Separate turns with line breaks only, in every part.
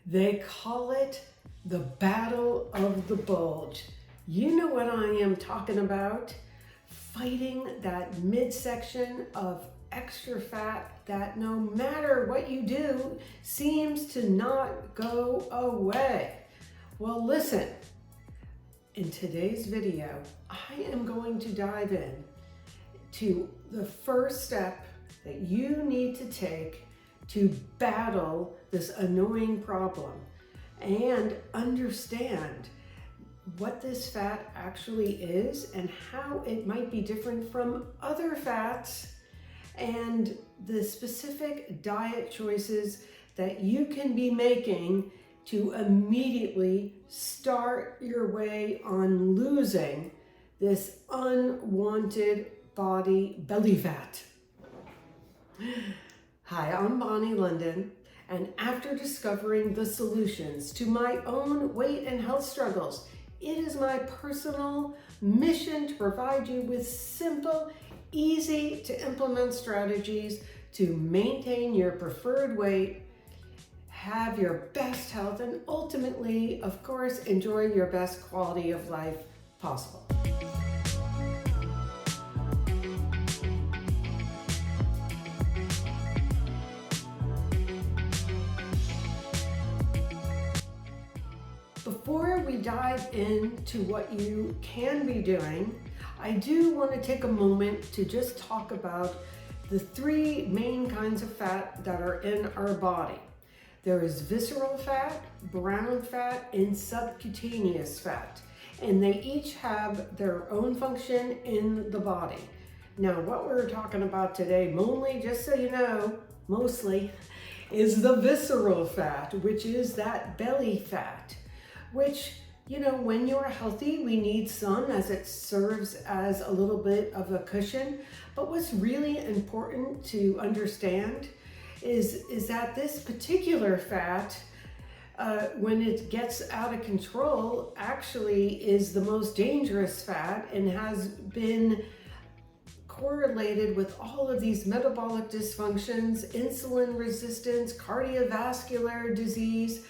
They call it the Battle of the Bulge. You know what I am talking about? Fighting that midsection of extra fat that no matter what you do seems to not go away. Well, listen, in today's video, I am going to dive in to the first step that you need to take to battle this annoying problem and understand what this fat actually is and how it might be different from other fats and the specific diet choices that you can be making to immediately start your way on losing this unwanted body belly fat. Hi, I'm Bonni London, and after discovering the solutions to my own weight and health struggles, it is my personal mission to provide you with simple, easy to implement strategies to maintain your preferred weight, have your best health, and ultimately, of course, enjoy your best quality of life possible. Before we dive into what you can be doing, I do want to take a moment to just talk about the three main kinds of fat that are in our body. There is visceral fat, brown fat, and subcutaneous fat, and they each have their own function in the body. Now, what we're talking about today, mainly, just so you know, mostly, is the visceral fat, which is that belly fat, which, you know, when you're healthy, we need some as it serves as a little bit of a cushion. But what's really important to understand is that this particular fat, when it gets out of control, actually is the most dangerous fat and has been correlated with all of these metabolic dysfunctions, insulin resistance, cardiovascular disease,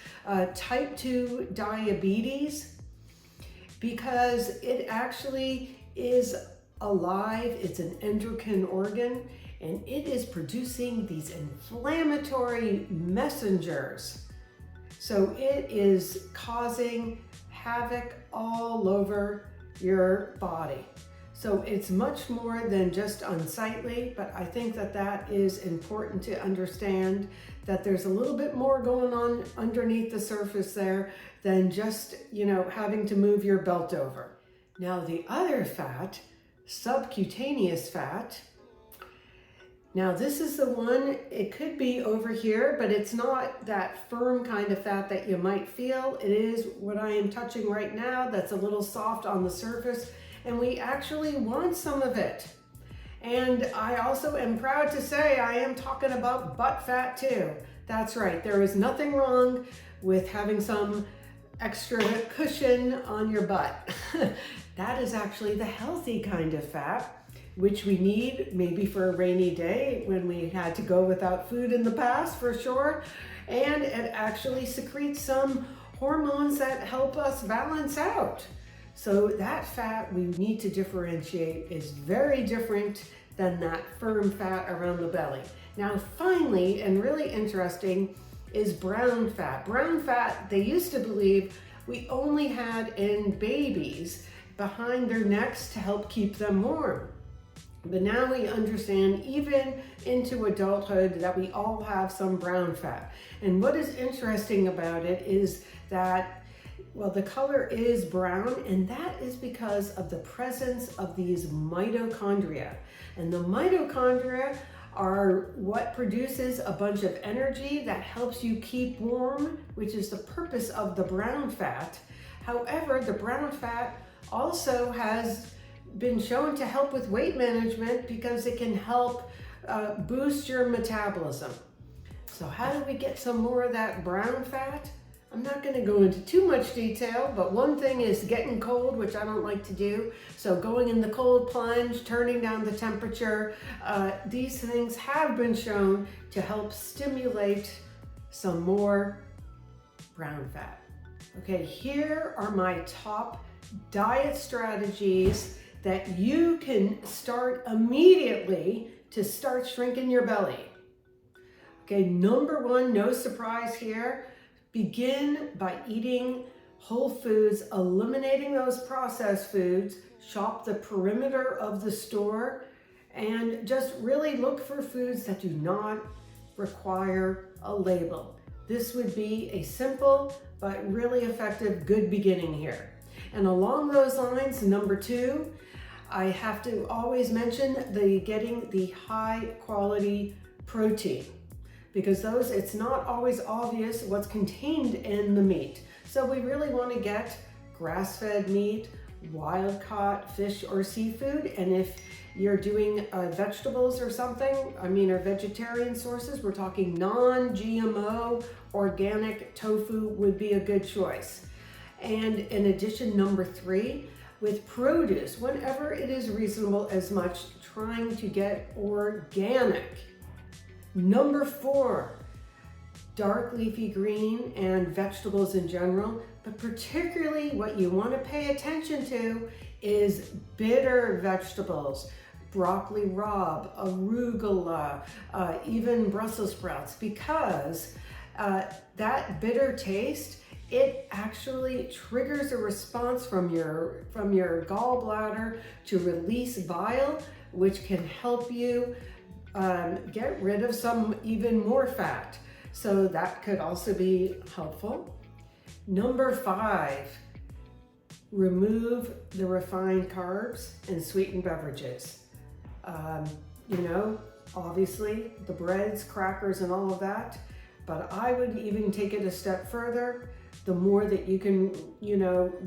type 2 diabetes, because it actually is alive. It's an endocrine organ, and it is producing these inflammatory messengers. So it is causing havoc all over your body. So it's much more than just unsightly, but I think that that is important to understand, that there's a little bit more going on underneath the surface there than just, you know, having to move your belt over. Now the other fat, subcutaneous fat, now this is the one, it could be over here, but it's not that firm kind of fat that you might feel. It is what I am touching right now that's a little soft on the surface, and we actually want some of it. And I also am proud to say I am talking about butt fat too. That's right, there is nothing wrong with having some extra cushion on your butt. That is actually the healthy kind of fat, which we need maybe for a rainy day when we had to go without food in the past, for sure. And it actually secretes some hormones that help us balance out. So that fat we need to differentiate is very different than that firm fat around the belly. Now finally, and really interesting, is brown fat. Brown fat, they used to believe we only had in babies behind their necks to help keep them warm. But now we understand, even into adulthood, that we all have some brown fat. And what is interesting about it is that, well, the color is brown, and that is because of the presence of these mitochondria. And the mitochondria are what produces a bunch of energy that helps you keep warm, which is the purpose of the brown fat. However, the brown fat also has been shown to help with weight management because it can help boost your metabolism. So how do we get some more of that brown fat? I'm not going to go into too much detail, but one thing is getting cold, which I don't like to do. So going in the cold plunge, turning down the temperature, these things have been shown to help stimulate some more brown fat. Okay, here are my top diet strategies that you can start immediately to start shrinking your belly. Okay, number one, no surprise here, begin by eating whole foods, eliminating those processed foods, shop the perimeter of the store, and just really look for foods that do not require a label. This would be a simple but really effective good beginning here. And along those lines, number two, I have to always mention getting the high quality protein, because it's not always obvious what's contained in the meat. So we really want to get grass-fed meat, wild-caught fish or seafood, and if you're doing vegetables or something, or vegetarian sources, we're talking non-GMO organic tofu would be a good choice. And in addition, number three, with produce, whenever it is reasonable, as much trying to get organic. Number four, dark leafy green and vegetables in general, but particularly what you want to pay attention to is bitter vegetables, broccoli rabe, arugula, even Brussels sprouts, because that bitter taste, it actually triggers a response from your gallbladder to release bile, which can help you get rid of some even more fat. So that could also be helpful. Number five, remove the refined carbs and sweetened beverages. Obviously the breads, crackers, and all of that, but I would even take it a step further. The more that you can,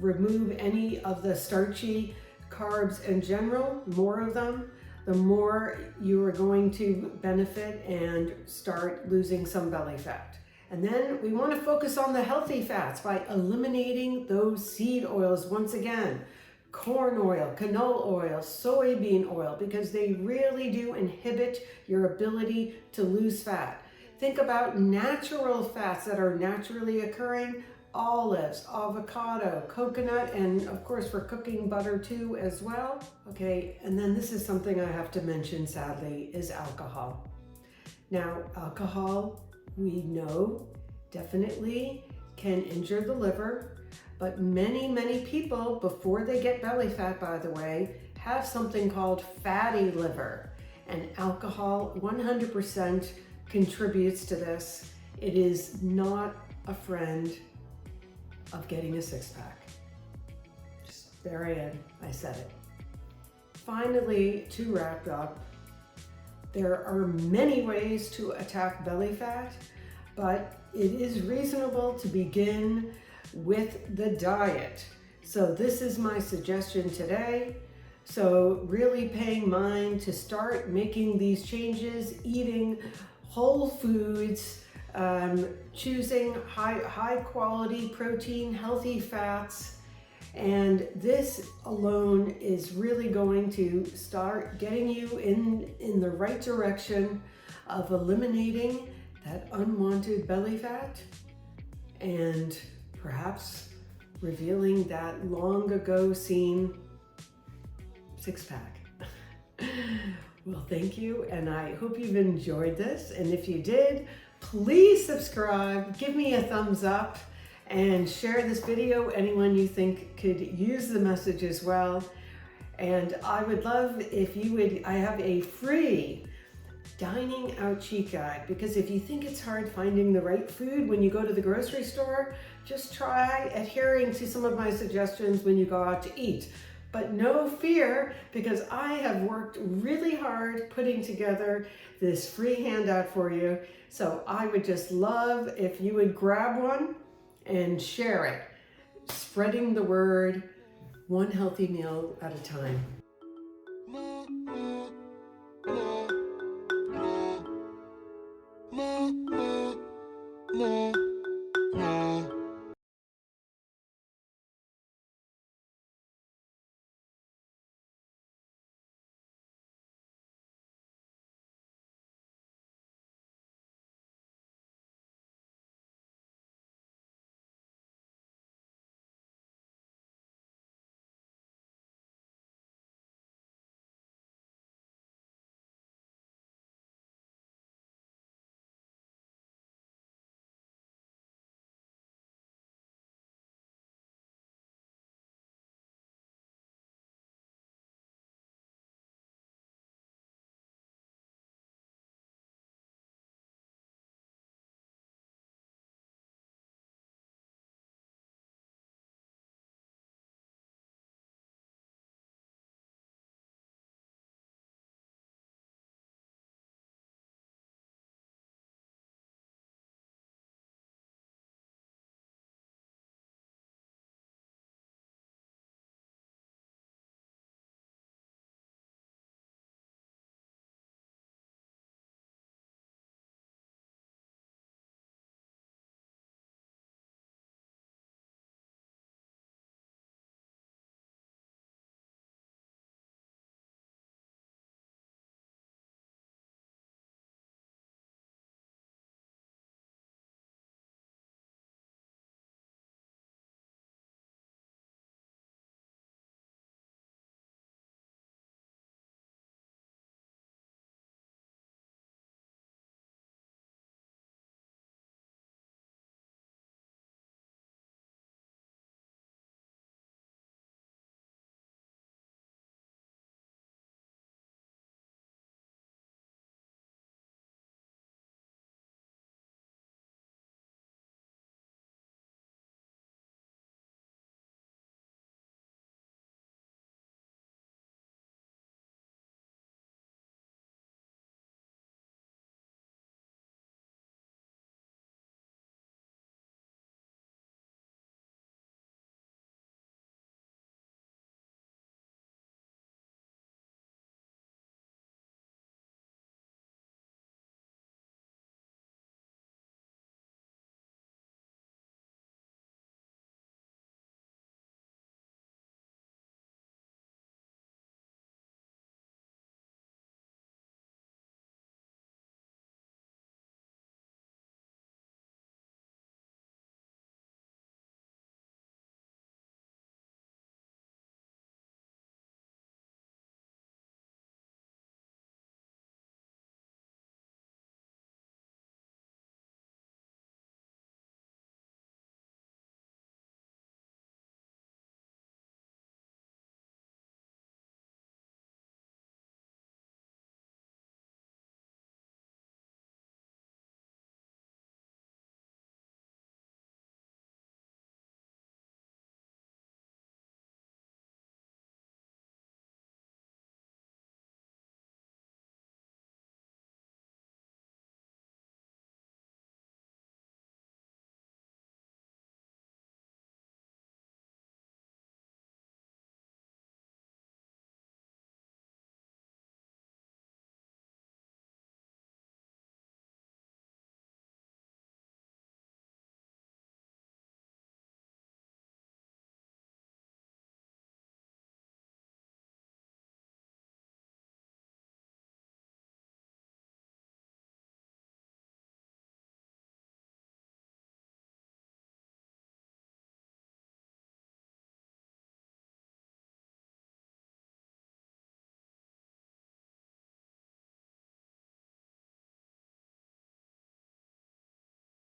remove any of the starchy carbs in general, more of them, the more you are going to benefit and start losing some belly fat. And then we want to focus on the healthy fats by eliminating those seed oils once again. Corn oil, canola oil, soybean oil, because they really do inhibit your ability to lose fat. Think about natural fats that are naturally occurring: olives, avocado, coconut, and of course for cooking, butter too as well. Okay, and then this is something I have to mention, sadly, is alcohol. Now, alcohol, we know, definitely can injure the liver, but many people, before they get belly fat, by the way, have something called fatty liver, and alcohol 100% contributes to this. It is not a friend of getting a six-pack. Just there I said it. Finally, to wrap up, there are many ways to attack belly fat, but it is reasonable to begin with the diet. So this is my suggestion today. So really paying mind to start making these changes, eating whole foods, choosing high quality protein, healthy fats, and this alone is really going to start getting you in the right direction of eliminating that unwanted belly fat and perhaps revealing that long ago seen six-pack. Well, thank you, and I hope you've enjoyed this, and if you did, please subscribe, give me a thumbs up, and share this video. Anyone you think could use the message as well. And I would love if you would, I have a free dining out cheat guide, because if you think it's hard finding the right food when you go to the grocery store, just try adhering to some of my suggestions when you go out to eat. But no fear, because I have worked really hard putting together this free handout for you. So I would just love if you would grab one and share it, spreading the word, one healthy meal at a time.